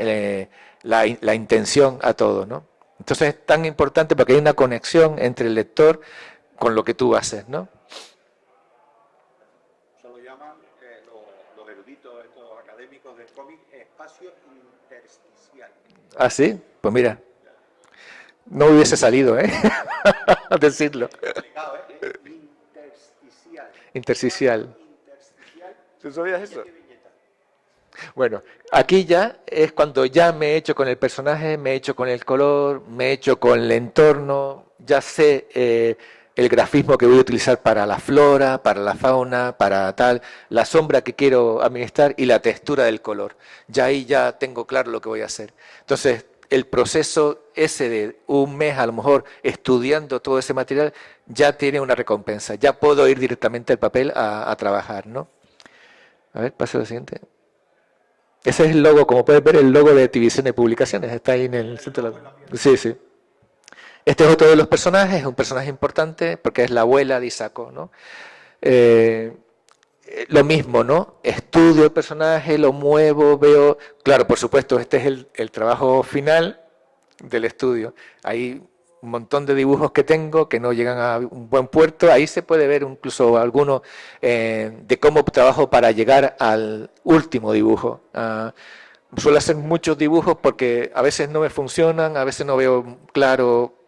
Speaker 2: la intención a todo, ¿no? Entonces es tan importante porque hay una conexión entre el lector con lo que tú haces, ¿no?
Speaker 1: Eso lo llaman los eruditos, estos académicos del cómic, espacio intersticial.
Speaker 2: ¿Ah, sí? Pues mira, no hubiese salido, a decirlo.
Speaker 1: Complicado, intersticial.
Speaker 2: Intersticial. ¿Tú sabías eso? Bueno, aquí ya es cuando ya me he hecho con el personaje, me he hecho con el color, me he hecho con el entorno, ya sé el grafismo que voy a utilizar para la flora, para la fauna, para tal, la sombra que quiero administrar y la textura del color. Ya ahí ya tengo claro lo que voy a hacer. Entonces, el proceso ese de un mes a lo mejor estudiando todo ese material ya tiene una recompensa. Ya puedo ir directamente al papel a trabajar, ¿no? A ver, pasa lo siguiente. Ese es el logo, como puedes ver, el logo de Activision de Publicaciones. Está ahí en el centro de la... Sí, sí. Este es otro de los personajes, es un personaje importante porque es la abuela de Isako, ¿no? Lo mismo, ¿no? Estudio el personaje, lo muevo, veo... Claro, por supuesto, este es el trabajo final del estudio. Hay un montón de dibujos que tengo que no llegan a un buen puerto. Ahí se puede ver incluso algunos de cómo trabajo para llegar al último dibujo. Suelo hacer muchos dibujos porque a veces no me funcionan, a veces no veo claro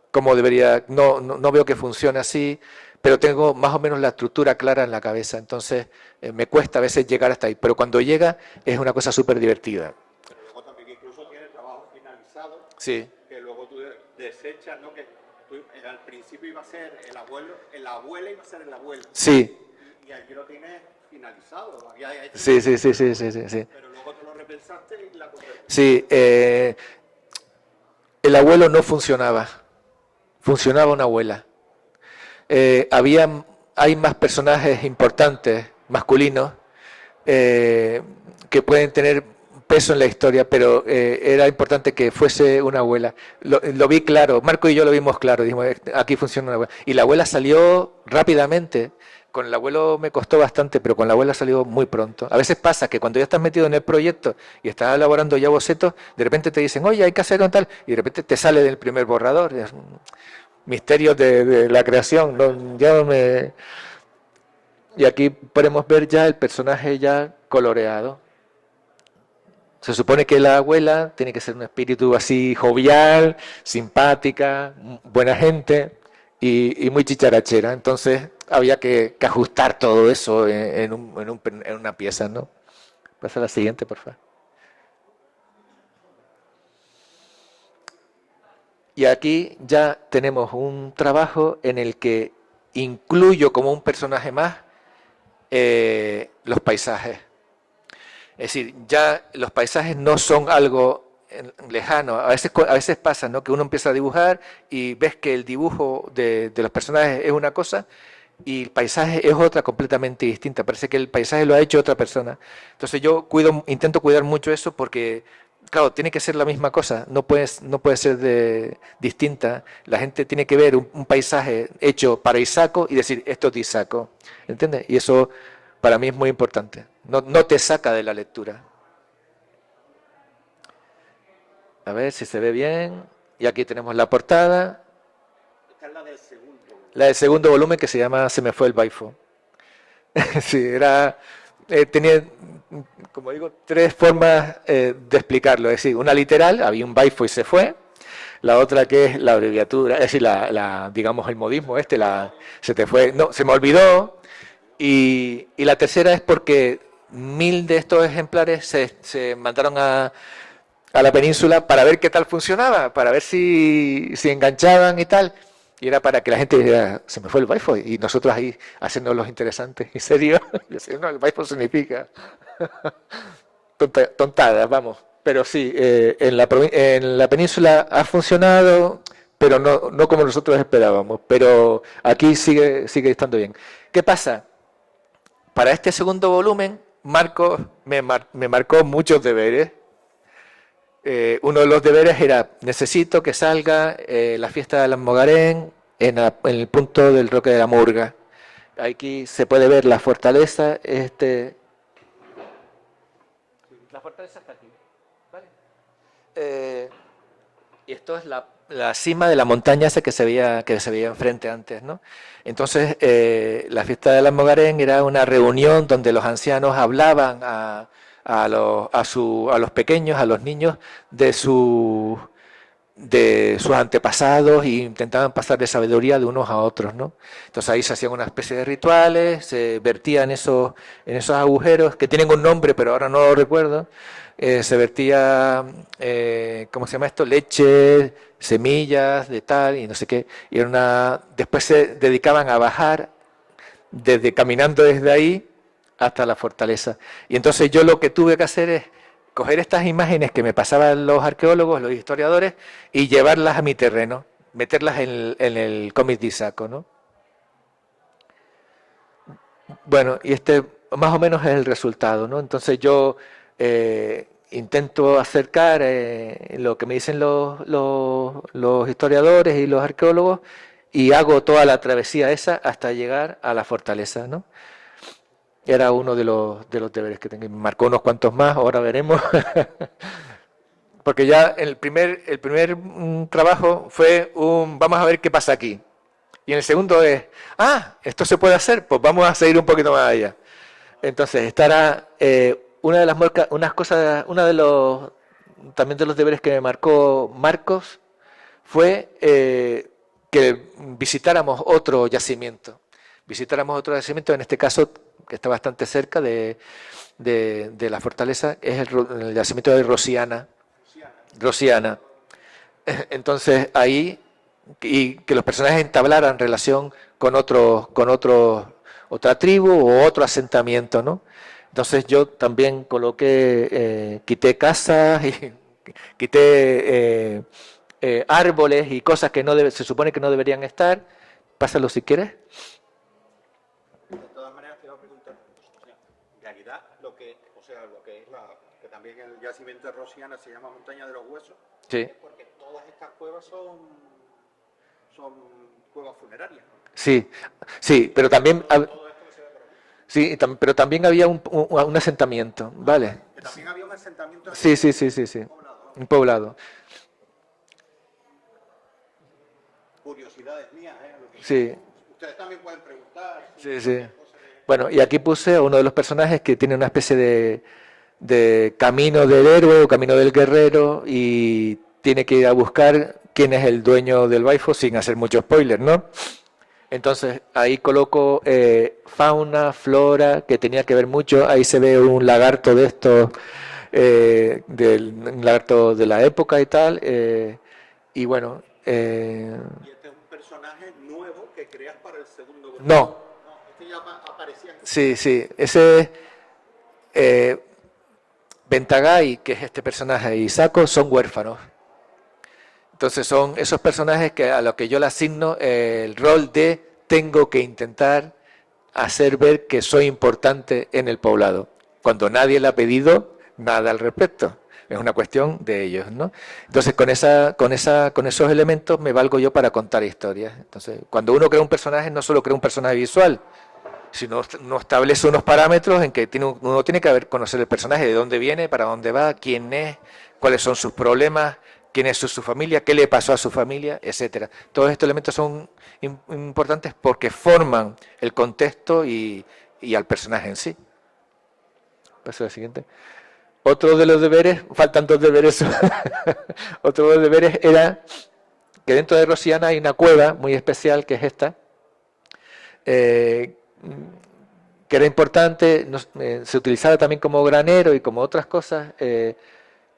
Speaker 2: cómo debería, no veo que funcione así, pero tengo más o menos la estructura clara en la cabeza, entonces me cuesta a veces llegar hasta ahí, pero cuando llega es una cosa súper divertida.
Speaker 1: Pero luego también incluso tiene trabajo finalizado,
Speaker 2: sí,
Speaker 1: que luego tú desechas, ¿no? Que tú, al principio iba a ser el abuelo, la abuela iba a ser el abuelo.
Speaker 2: Sí.
Speaker 1: Y aquí lo tienes finalizado.
Speaker 2: Sí.
Speaker 1: Pero luego tú lo repensaste y la convertiste.
Speaker 2: Sí, el abuelo no funcionaba. Funcionaba una abuela. Hay más personajes importantes, masculinos, que pueden tener peso en la historia, pero era importante que fuese una abuela. Lo vi claro, Marco y yo lo vimos claro, dijimos, aquí funciona una abuela. Y la abuela salió rápidamente. Con el abuelo me costó bastante, pero con la abuela salió muy pronto. A veces pasa que cuando ya estás metido en el proyecto y estás elaborando ya bocetos, de repente te dicen, oye, hay que hacer con tal, y de repente te sale del primer borrador. Misterios de la creación. Y aquí podemos ver ya el personaje ya coloreado. Se supone que la abuela tiene que ser un espíritu así jovial, simpática, buena gente y muy chicharachera. Entonces había que ajustar todo eso en una pieza, ¿no? Pasa a la siguiente, por favor. Y aquí ya tenemos un trabajo en el que incluyo como un personaje más los paisajes. Es decir, ya los paisajes no son algo lejano. A veces pasa, ¿no?, que uno empieza a dibujar y ves que el dibujo de los personajes es una cosa y el paisaje es otra completamente distinta. Parece que el paisaje lo ha hecho otra persona. Entonces yo intento cuidar mucho eso porque, claro, tiene que ser la misma cosa, no puede ser distinta. La gente tiene que ver un paisaje hecho para Isako y decir, esto es de Isako, ¿entiendes? Y eso para mí es muy importante. No te saca de la lectura. A ver si se ve bien. Y aquí tenemos la portada.
Speaker 1: Esta es la del segundo.
Speaker 2: La del segundo volumen, que se llama Se me fue el Baifo. Sí, tenía, como digo, tres formas de explicarlo. Es decir, una literal, había un Baifo y se fue. La otra que es la abreviatura, es decir, digamos el modismo se te fue, no, se me olvidó. Y la tercera es porque 1000 de estos ejemplares se mandaron a la península para ver qué tal funcionaba, para ver si enganchaban y tal. Y era para que la gente dijera, se me fue el Baifo, y nosotros ahí haciendo los interesantes, ¿en serio? Y así, no, el Baifo significa tontadas, vamos. Pero sí, en la península ha funcionado, pero no como nosotros esperábamos. Pero aquí sigue estando bien. ¿Qué pasa? Para este segundo volumen, Marcos me marcó muchos deberes. Uno de los deberes era, necesito que salga la fiesta de Almogarén en el punto del Roque de la Murga. Aquí se puede ver la fortaleza. La fortaleza está aquí, ¿vale? Y esto es la cima de la montaña esa que se veía enfrente antes, ¿no? Entonces, la fiesta de Almogarén era una reunión donde los ancianos hablaban a los pequeños, a los niños, de sus antepasados, e intentaban pasar de sabiduría de unos a otros, ¿no? Entonces ahí se hacían una especie de rituales, se vertían en esos agujeros que tienen un nombre, pero ahora no lo recuerdo. Se vertía, ¿cómo se llama esto? Leche, semillas, de tal, y no sé qué. Después se dedicaban a bajar caminando desde ahí hasta la fortaleza. Y entonces yo lo que tuve que hacer es coger estas imágenes que me pasaban los arqueólogos, los historiadores, y llevarlas a mi terreno, meterlas en el cómic de Isako, ¿no? Bueno, y más o menos es el resultado, ¿no? Entonces yo intento acercar lo que me dicen los historiadores y los arqueólogos, y hago toda la travesía esa hasta llegar a la fortaleza, ¿no? Era uno de los deberes que tengo. Me marcó unos cuantos más, ahora veremos. Porque ya el primer trabajo fue vamos a ver qué pasa aquí. Y en el segundo es, esto se puede hacer, pues vamos a seguir un poquito más allá. Entonces, estará una de las también de los deberes que me marcó Marcos fue que visitáramos otro yacimiento. En este caso, que está bastante cerca de la fortaleza, es el yacimiento de Rosiana. Entonces ahí, y que los personajes entablaran relación con otra tribu o otro asentamiento, ¿no? Entonces yo también quité casas y quité árboles y cosas que se supone que no deberían estar. Pásalo si quieres.
Speaker 1: De todas maneras, te iba a preguntar, en realidad, lo que es que también el yacimiento de Rosiana se llama Montaña de los Huesos,
Speaker 2: sí,
Speaker 1: es porque todas estas cuevas son cuevas funerarias, ¿no?
Speaker 2: Sí, pero también
Speaker 1: Todo esto que se ve por aquí.
Speaker 2: sí, pero también había un asentamiento, ¿vale?
Speaker 1: Que también había un asentamiento.
Speaker 2: Sí. Un poblado.
Speaker 1: Curiosidades mías,
Speaker 2: Sí.
Speaker 1: Ustedes también pueden preguntar.
Speaker 2: Sí. Bueno, y aquí puse a uno de los personajes que tiene una especie de camino del héroe o camino del guerrero, y tiene que ir a buscar quién es el dueño del Baifo sin hacer mucho spoiler, ¿no? Entonces ahí coloco fauna, flora, que tenía que ver mucho. Ahí se ve un lagarto de estos, un lagarto de la época y tal. Y bueno,
Speaker 1: ¿Y este es un personaje nuevo que creas para el segundo volumen?
Speaker 2: No.
Speaker 1: No, este ya aparecía.
Speaker 2: Sí, sí. Ese Bentagay, que es este personaje, y Saco son huérfanos. Entonces son esos personajes que a los que yo le asigno el rol de tengo que intentar hacer ver que soy importante en el poblado, cuando nadie le ha pedido nada al respecto. Es una cuestión de ellos, ¿no? Entonces con esos elementos me valgo yo para contar historias. Entonces, cuando uno crea un personaje, no solo crea un personaje visual, sino uno establece unos parámetros en que uno tiene que conocer el personaje, de dónde viene, para dónde va, quién es, cuáles son sus problemas, quién es su familia, qué le pasó a su familia, etcétera. Todos estos elementos son importantes porque forman el contexto y al personaje en sí. Paso al siguiente. Otro de los deberes, faltan 2 deberes, otro de los deberes era que dentro de Rosiana hay una cueva muy especial, que es esta, que era importante, se utilizaba también como granero y como otras cosas,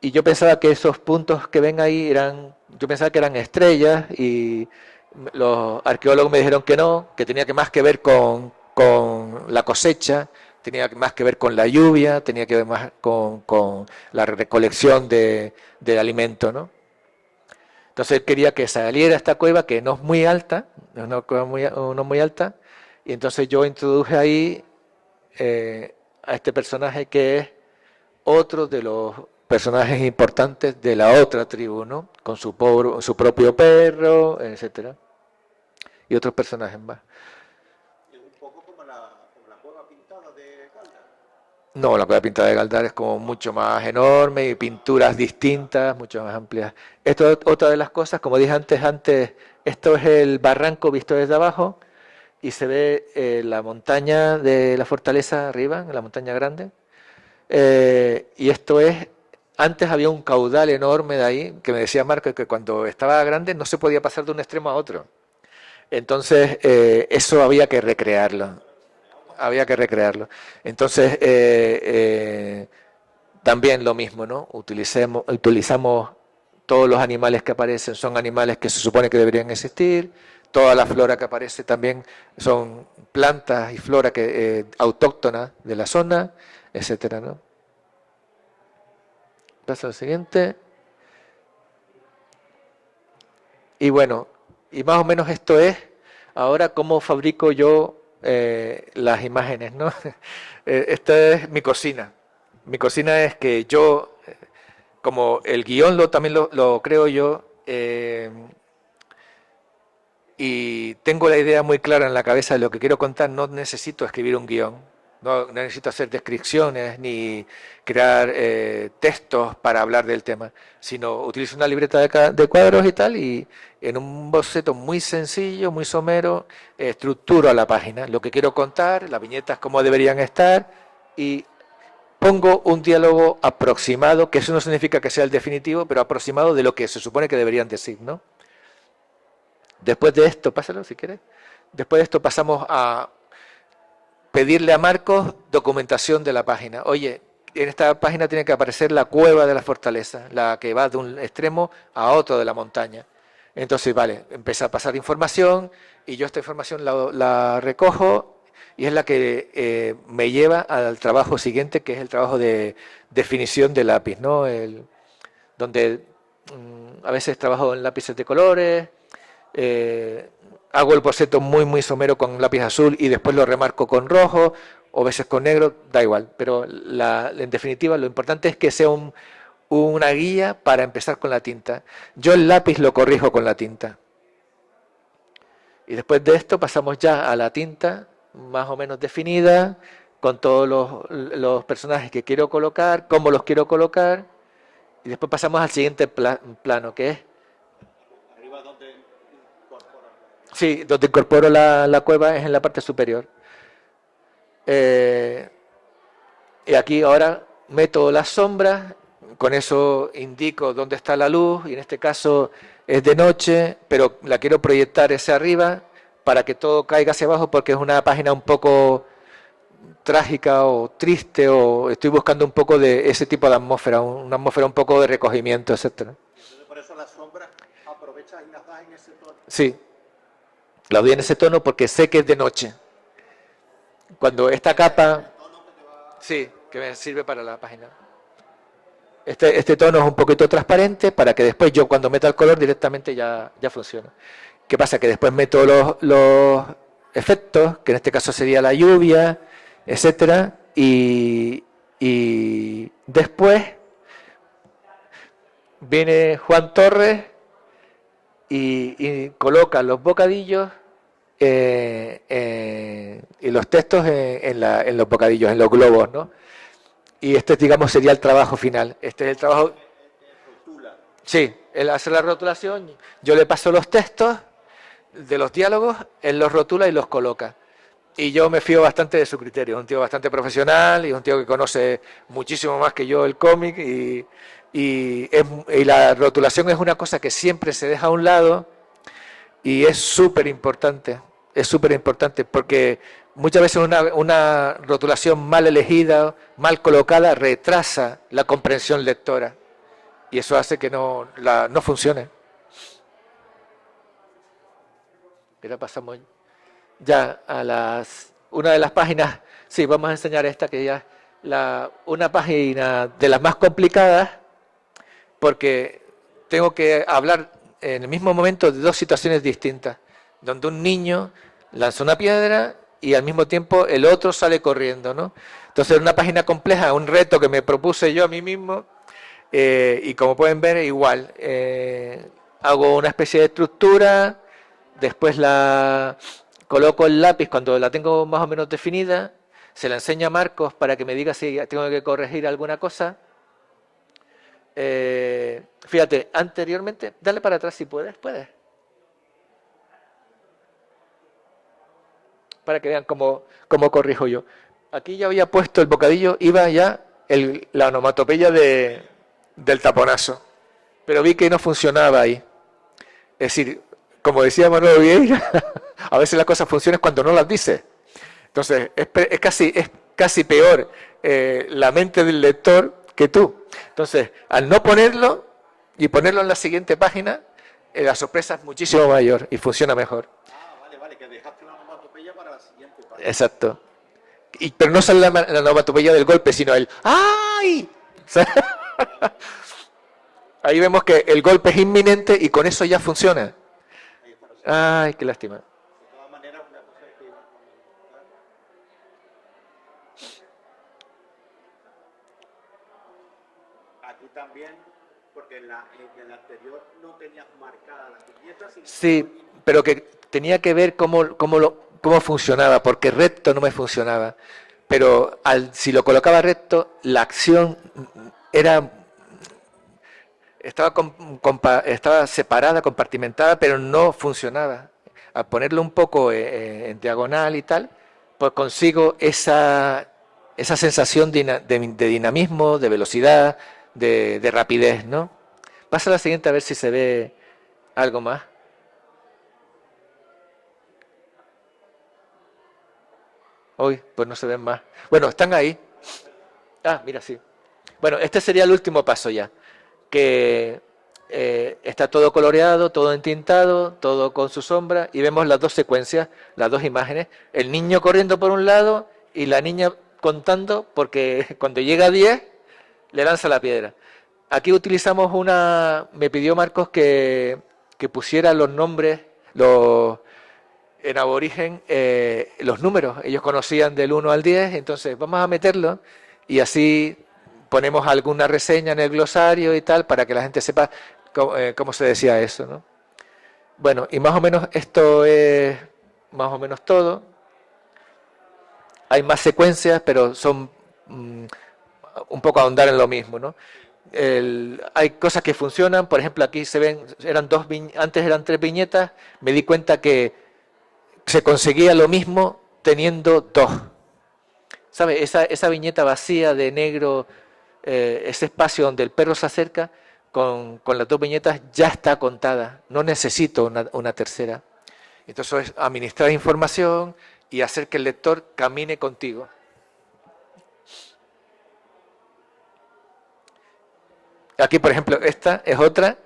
Speaker 2: y yo pensaba que esos puntos que ven ahí yo pensaba que eran estrellas, y los arqueólogos me dijeron que no, que tenía que más que ver con la cosecha, tenía más que ver con la lluvia, tenía que ver más con la recolección de alimento, ¿no? Entonces él quería que saliera esta cueva, que no es muy alta, es una cueva no muy alta, y entonces yo introduje ahí a este personaje que es otro de los personajes importantes de la otra tribu, ¿no? Con su propio perro, etcétera, y otros personajes más.
Speaker 1: Es un poco como la cueva pintada de Galdar.
Speaker 2: No, la cueva pintada de Galdar es como mucho más enorme y pinturas distintas, mucho más amplias. Esto es otra de las cosas, como dije antes, esto es el barranco visto desde abajo y se ve la montaña de la fortaleza arriba, la montaña grande. Y esto antes había un caudal enorme de ahí, que me decía Marco que cuando estaba grande no se podía pasar de un extremo a otro. Entonces, eso había que recrearlo. Entonces, también lo mismo, ¿no? Utilizamos todos los animales que aparecen, son animales que se supone que deberían existir, toda la flora que aparece también son plantas y flora autóctonas de la zona, etcétera, ¿no? Paso al siguiente. Y bueno, y más o menos esto es ahora cómo fabrico yo las imágenes, ¿no? Esta es mi cocina. Mi cocina es que yo, como el guión también lo creo yo, y tengo la idea muy clara en la cabeza de lo que quiero contar, no necesito escribir un guión, no necesito hacer descripciones ni crear textos para hablar del tema, sino utilizo una libreta de cuadros y tal, y en un boceto muy sencillo, muy somero, estructuro la página, lo que quiero contar, las viñetas cómo deberían estar, y pongo un diálogo aproximado, que eso no significa que sea el definitivo, pero aproximado de lo que se supone que deberían decir, ¿no? Después de esto, pásalo si quieres, después de esto pasamos a pedirle a Marcos documentación de la página. Oye, en esta página tiene que aparecer la cueva de la fortaleza, la que va de un extremo a otro de la montaña. Entonces, vale, empieza a pasar información y yo esta información la recojo y es la que me lleva al trabajo siguiente, que es el trabajo de definición de lápiz, ¿no? Donde a veces trabajo en lápices de colores, hago el boceto muy muy somero con lápiz azul y después lo remarco con rojo o a veces con negro, da igual, pero en definitiva lo importante es que sea una guía para empezar con la tinta. Yo el lápiz lo corrijo con la tinta y después de esto pasamos ya a la tinta más o menos definida, con todos los personajes que quiero colocar, cómo los quiero colocar, y después pasamos al siguiente plano, que es sí, donde incorporo la cueva es en la parte superior. Y aquí ahora meto las sombras, con eso indico dónde está la luz, y en este caso es de noche, pero la quiero proyectar hacia arriba para que todo caiga hacia abajo, porque es una página un poco trágica o triste, o estoy buscando un poco de ese tipo de atmósfera, una atmósfera un poco de recogimiento, etcétera.
Speaker 1: Por eso las sombras aprovechan
Speaker 2: Sí, la doy en ese tono porque sé que es de noche. Cuando esta capa... Sí, que me sirve para la página. Este tono es un poquito transparente para que después yo cuando meta el color directamente ya funciona. ¿Qué pasa? Que después meto los efectos, que en este caso sería la lluvia, etcétera, y después viene Juan Torres y coloca los bocadillos y los textos en los bocadillos, en los globos, ¿no? Y este, digamos, sería el trabajo final. Este es el trabajo... Sí, él hace la rotulación, yo le paso los textos de los diálogos, él los rotula y los coloca. Y yo me fío bastante de su criterio, es un tío bastante profesional y es un tío que conoce muchísimo más que yo el cómic y la rotulación es una cosa que siempre se deja a un lado y es súper importante porque muchas veces una rotulación mal elegida, mal colocada, retrasa la comprensión lectora y eso hace que no funcione. Mira, pasamos ya a una de las páginas, sí, vamos a enseñar esta que ya una página de las más complicadas porque tengo que hablar en el mismo momento de dos situaciones distintas, donde un niño lanza una piedra y al mismo tiempo el otro sale corriendo, ¿no? Entonces, una página compleja, un reto que me propuse yo a mí mismo, y como pueden ver, igual, hago una especie de estructura, después la coloco el lápiz cuando la tengo más o menos definida, se la enseño a Marcos para que me diga si tengo que corregir alguna cosa. Fíjate, anteriormente, dale para atrás si puedes. Para que vean cómo corrijo yo. Aquí ya había puesto el bocadillo, iba ya la onomatopeya del taponazo, pero vi que no funcionaba ahí. Es decir, como decía Manuel Vieira, a veces las cosas funcionan cuando no las dices. Entonces, es casi peor la mente del lector que tú. Entonces, al no ponerlo y ponerlo en la siguiente página, la sorpresa es muchísimo mayor y funciona mejor.
Speaker 1: Vale, que dejaste la onomatopeya para la siguiente página.
Speaker 2: Exacto. Pero no sale la onomatopeya del golpe, sino el ¡ay! Ahí vemos que el golpe es inminente y con eso ya funciona. Ay, qué lástima.
Speaker 1: De todas maneras, una cosa que iba a comentar. Aquí también, porque en el anterior no tenías marcada las viñetas.
Speaker 2: Sí, pero que tenía que ver cómo funcionaba, porque recto no me funcionaba. Pero si lo colocaba recto, la acción estaba separada, compartimentada, pero no funcionaba. Al ponerlo un poco en diagonal y tal, pues consigo esa sensación de dinamismo, de velocidad, de rapidez, ¿no? Pasa a la siguiente a ver si se ve algo más. Hoy, pues no se ven más. Bueno, están ahí. Ah, mira, sí. Bueno, este sería el último paso ya, que está todo coloreado, todo entintado, todo con su sombra, y vemos las dos secuencias, las dos imágenes, el niño corriendo por un lado y la niña contando, porque cuando llega a 10 le lanza la piedra. Aquí utilizamos me pidió Marcos que pusiera los nombres, en aborigen, los números. Ellos conocían del 1 al 10, entonces vamos a meterlo y así ponemos alguna reseña en el glosario y tal para que la gente sepa cómo se decía eso, ¿no? Bueno, y más o menos esto es más o menos todo. Hay más secuencias, pero son un poco ahondar en lo mismo, ¿no? Hay cosas que funcionan, por ejemplo, aquí se ven, antes eran 3 viñetas, me di cuenta que se conseguía lo mismo teniendo 2. ¿Sabes? Esa viñeta vacía de negro, ese espacio donde el perro se acerca, con las 2 viñetas ya está contada, no necesito una tercera. Entonces es administrar información y hacer que el lector camine contigo. Aquí, por ejemplo, esta es otra.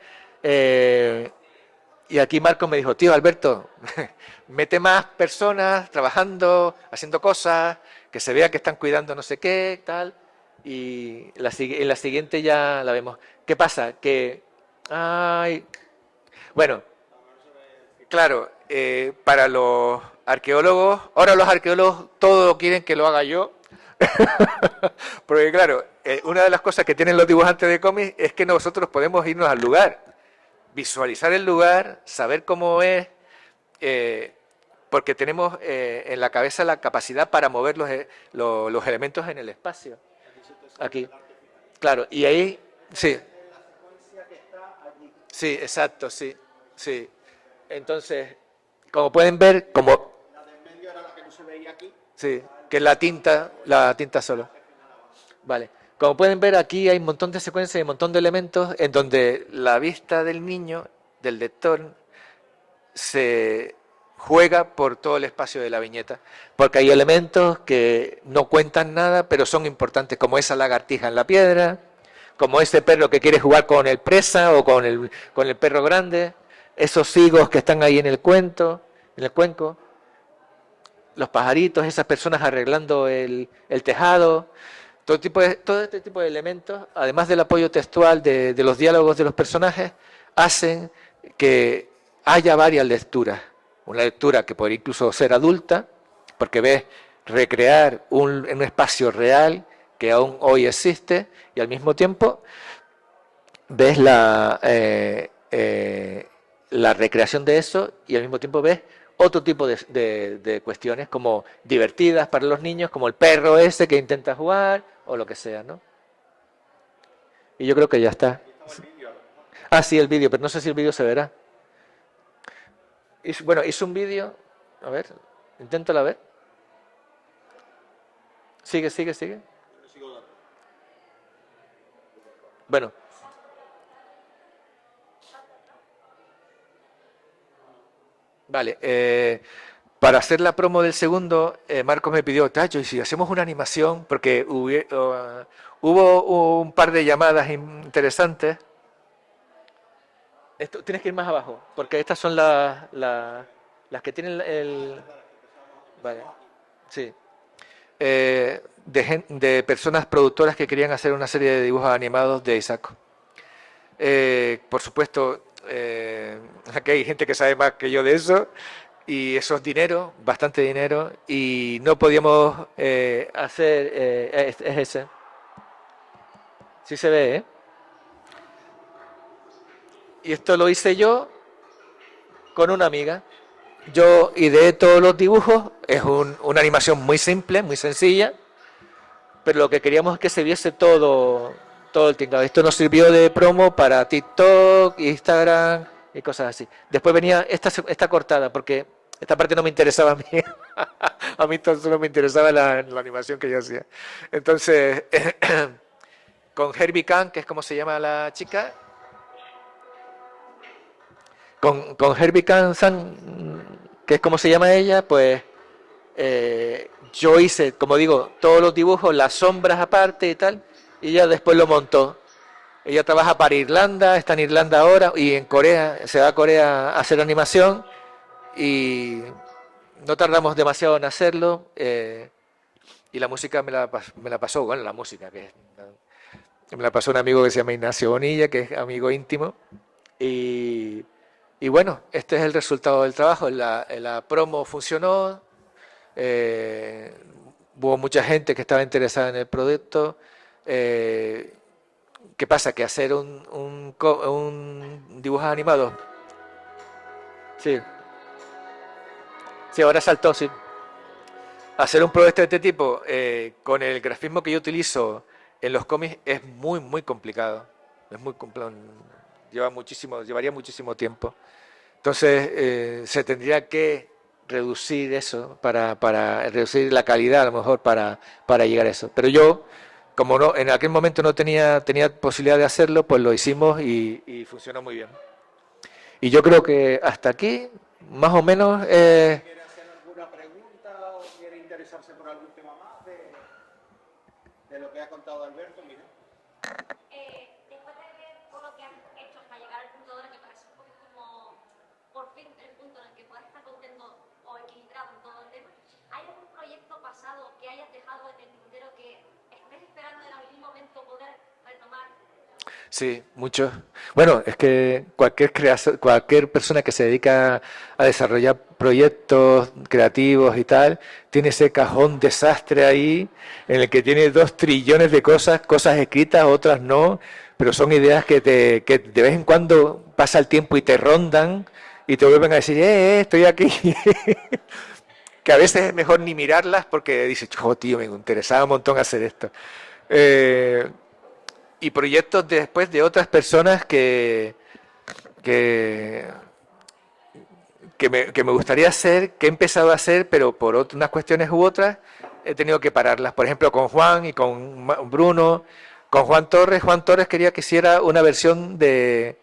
Speaker 2: Y aquí Marcos me dijo, tío Alberto, mete más personas trabajando, haciendo cosas, que se vea que están cuidando no sé qué, tal. Y en la siguiente ya la vemos. ¿Qué pasa? Que, ay, bueno, claro, para los arqueólogos, ahora los arqueólogos todo quieren que lo haga yo. Porque claro, una de las cosas que tienen los dibujantes de cómics es que nosotros podemos irnos al lugar, visualizar el lugar, saber cómo es, eh, porque tenemos en la cabeza la capacidad para mover los elementos en el espacio. Aquí, claro, y ahí, sí, sí, exacto, sí, sí. Entonces, como pueden ver, como, sí, que es la tinta solo. Vale. Como pueden ver, aquí hay un montón de secuencias y un montón de elementos en donde la vista del niño, del lector, se juega por todo el espacio de la viñeta. Porque hay elementos que no cuentan nada, pero son importantes, como esa lagartija en la piedra, como ese perro que quiere jugar con el presa o con el perro grande, esos higos que están ahí en el cuenco, los pajaritos, esas personas arreglando el tejado. Todo este tipo de elementos, además del apoyo textual de los diálogos de los personajes, hacen que haya varias lecturas. Una lectura que puede incluso ser adulta, porque ves recrear un espacio real que aún hoy existe, y al mismo tiempo ves la recreación de eso, y al mismo tiempo ves otro tipo de cuestiones como divertidas para los niños, como el perro ese que intenta jugar o lo que sea, ¿no? Y yo creo que ya está. Ah, sí, el vídeo, pero no sé si el vídeo se verá. Bueno, hice un vídeo, a ver, inténtalo a ver. Sigue, sigue, sigue. Bueno, vale. Para hacer la promo del segundo, Marcos me pidió, Tacho, y si hacemos una animación, porque hubo un par de llamadas interesantes. Tienes que ir más abajo, porque estas son las que tienen Vale, sí. De personas productoras que querían hacer una serie de dibujos animados de Isaac. Por supuesto, aquí hay gente que sabe más que yo de eso, y eso es dinero, bastante dinero, y no podíamos hacer, es ese. Sí se ve, ¿eh? Y esto lo hice yo con una amiga. Yo ideé todos los dibujos, es una animación muy simple, muy sencilla, pero lo que queríamos es que se viese todo el tinglado. Esto nos sirvió de promo para TikTok, Instagram y cosas así. Después venía esta cortada, porque esta parte no me interesaba a mí. A mí solo me interesaba la animación que yo hacía. Entonces, con Herbie Khan, que es como se llama la chica, con Herbie Khan, que es como se llama ella, pues yo hice, como digo, todos los dibujos, las sombras aparte y tal, y ella después lo montó. Ella trabaja para Irlanda, está en Irlanda ahora y en Corea, se va a Corea a hacer animación y no tardamos demasiado en hacerlo. Y la música me la pasó, bueno, la música, me la pasó un amigo que se llama Ignacio Bonilla, que es amigo íntimo. Y, y bueno, este es el resultado del trabajo. La promo funcionó, eh, hubo mucha gente que estaba interesada en el producto. Eh, ¿Qué pasa? Que hacer un dibujo animado. Sí, sí, ahora saltó, sí. Hacer un proyecto de este tipo con el grafismo que yo utilizo en los cómics es muy, muy complicado. Es muy complicado. Llevaría muchísimo tiempo. Entonces, se tendría que reducir eso para reducir la calidad a lo mejor para llegar a eso. Pero yo, como no, en aquel momento no tenía posibilidad de hacerlo, pues lo hicimos y funcionó muy bien. Y yo creo que hasta aquí, más o menos,
Speaker 1: ¿Quiere hacer alguna pregunta o quiere interesarse por algún tema más de lo que ha contado Alberto? Mira.
Speaker 3: Después de ver todo lo que has hecho para llegar al punto de ahora que parece un poco como
Speaker 2: Sí, muchos. Bueno, es que cualquier persona que se dedica a desarrollar proyectos creativos y tal, tiene ese cajón desastre ahí en el que tiene 2 trillones de cosas escritas, otras no, pero son ideas que de vez en cuando pasa el tiempo y te rondan y te vuelven a decir, estoy aquí. Que a veces es mejor ni mirarlas porque dices, oh, tío, me interesaba un montón hacer esto. Eh, y proyectos después de otras personas que, que me gustaría hacer, que he empezado a hacer, pero por unas cuestiones u otras he tenido que pararlas. Por ejemplo, con Juan y con Bruno, con Juan Torres. Juan Torres quería que hiciera una versión de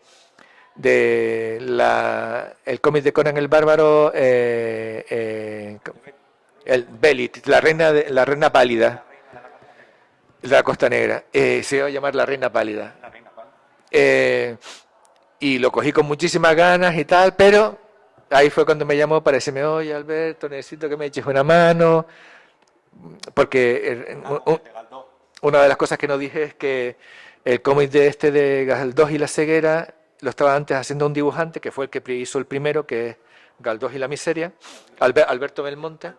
Speaker 2: el cómic de Conan el Bárbaro, el Belit, la reina pálida de la Costa Negra. Se iba a llamar La Reina Pálida. Y lo cogí con muchísimas ganas y tal, pero ahí fue cuando me llamó para decirme, oye Alberto, necesito que me eches una mano, porque una de las cosas que no dije es que el cómic de Galdós y la ceguera lo estaba antes haciendo un dibujante, que fue el que hizo el primero, que es Galdós y la miseria, Alberto Belmonte,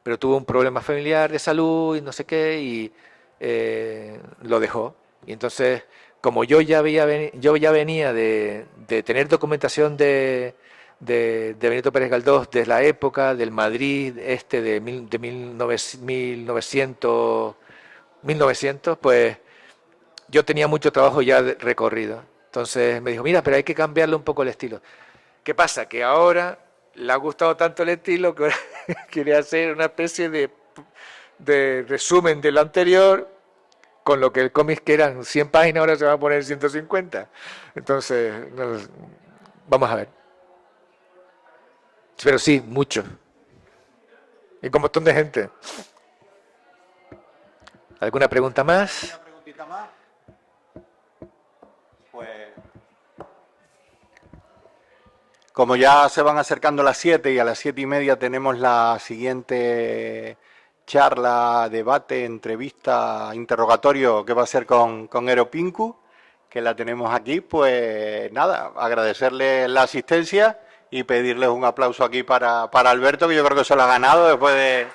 Speaker 2: pero tuvo un problema familiar de salud y no sé qué, y lo dejó. Y entonces, como yo ya venía de tener documentación de Benito Pérez Galdós de la época del Madrid de 1900, pues yo tenía mucho trabajo ya recorrido. Entonces me dijo, mira, pero hay que cambiarle un poco el estilo. ¿Qué pasa? Que ahora le ha gustado tanto el estilo que ahora quiere hacer una especie de resumen de lo anterior, con lo que el cómic que eran 100 páginas ahora se va a poner 150. Entonces, vamos a ver. Pero sí, mucho. Y con un montón de gente. ¿Alguna pregunta más?
Speaker 1: ¿Una preguntita más? Pues, como ya se van acercando las 7 y a las 7:30 tenemos la siguiente charla, debate, entrevista, interrogatorio que va a ser con Ero Pinku, que la tenemos aquí, pues nada, agradecerle la asistencia y pedirles un aplauso aquí para Alberto, que yo creo que se lo ha ganado después de